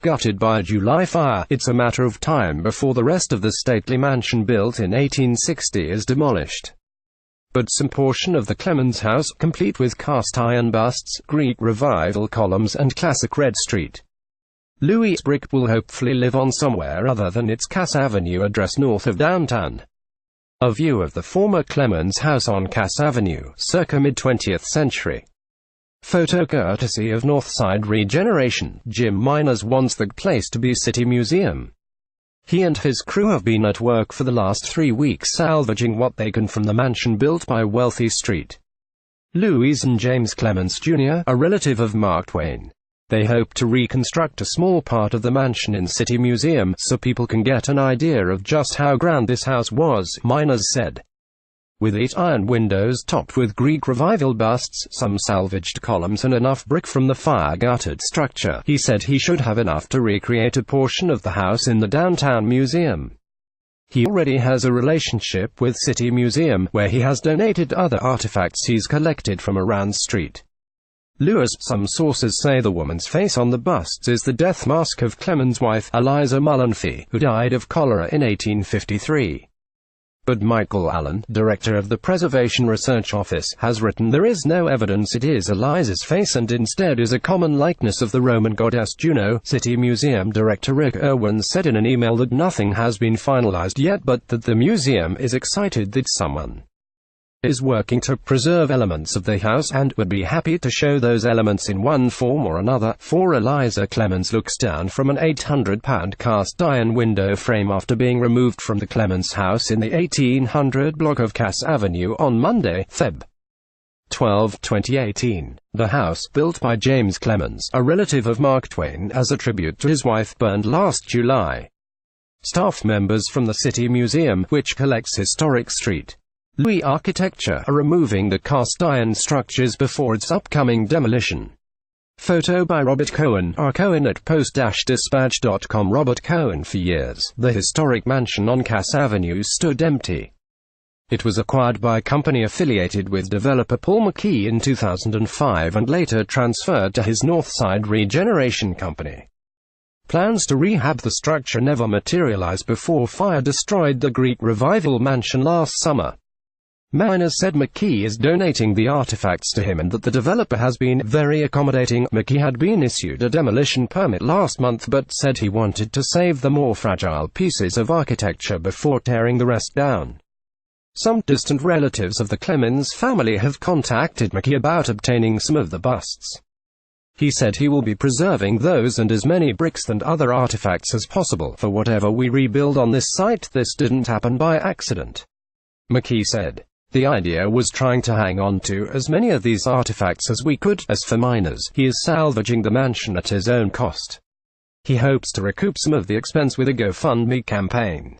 Gutted by a July fire, it's a matter of time before the rest of the stately mansion built in 1860 is demolished. But some portion of the Clemens House, complete with cast-iron busts, Greek Revival columns and classic red street Louis brick, will hopefully live on somewhere other than its Cass Avenue address north of downtown. A view of the former Clemens House on Cass Avenue, circa mid-20th century. Photo courtesy of Northside Regeneration. Jim Miners wants the place to be City Museum. He and his crew have been at work for the last 3 weeks salvaging what they can from the mansion built by wealthy Street Louis and James Clemens Jr., a relative of Mark Twain. They hope to reconstruct a small part of the mansion in City Museum, so people can get an idea of just how grand this house was, Miners said. With 8 iron windows topped with Greek Revival busts, some salvaged columns and enough brick from the fire-gutted structure, he said he should have enough to recreate a portion of the house in the downtown museum. He already has a relationship with City Museum, where he has donated other artifacts he's collected from around Street Louis. Some sources say the woman's face on the busts is the death mask of Clemens' wife, Eliza Mullenphy, who died of cholera in 1853. But Michael Allen, director of the Preservation Research Office, has written there is no evidence it is Eliza's face and instead is a common likeness of the Roman goddess Juno. City Museum director Rick Irwin said in an email that nothing has been finalized yet, but that the museum is excited that someone is working to preserve elements of the house and would be happy to show those elements in one form or another. For Eliza Clemens looks down from an 800-pound cast-iron window frame after being removed from the Clemens House in the 1800 block of Cass Avenue on Monday, Feb. 12, 2018. The house, built by James Clemens, a relative of Mark Twain, as a tribute to his wife, burned last July. Staff members from the City Museum, which collects historic Street Louis architecture, are removing the cast-iron structures before its upcoming demolition. Photo by Robert Cohen, Cohen at post-dispatch.com. Robert Cohen. For years, the historic mansion on Cass Avenue stood empty. It was acquired by a company affiliated with developer Paul McKee in 2005 and later transferred to his Northside Regeneration Company. Plans to rehab the structure never materialized before fire destroyed the Greek Revival mansion last summer. Miners said McKee is donating the artifacts to him and that the developer has been very accommodating. McKee had been issued a demolition permit last month but said he wanted to save the more fragile pieces of architecture before tearing the rest down. Some distant relatives of the Clemens family have contacted McKee about obtaining some of the busts. He said he will be preserving those and as many bricks and other artifacts as possible for whatever we rebuild on this site. This didn't happen by accident, McKee said. The idea was trying to hang on to as many of these artifacts as we could. As for Miners, he is salvaging the mansion at his own cost. He hopes to recoup some of the expense with a GoFundMe campaign.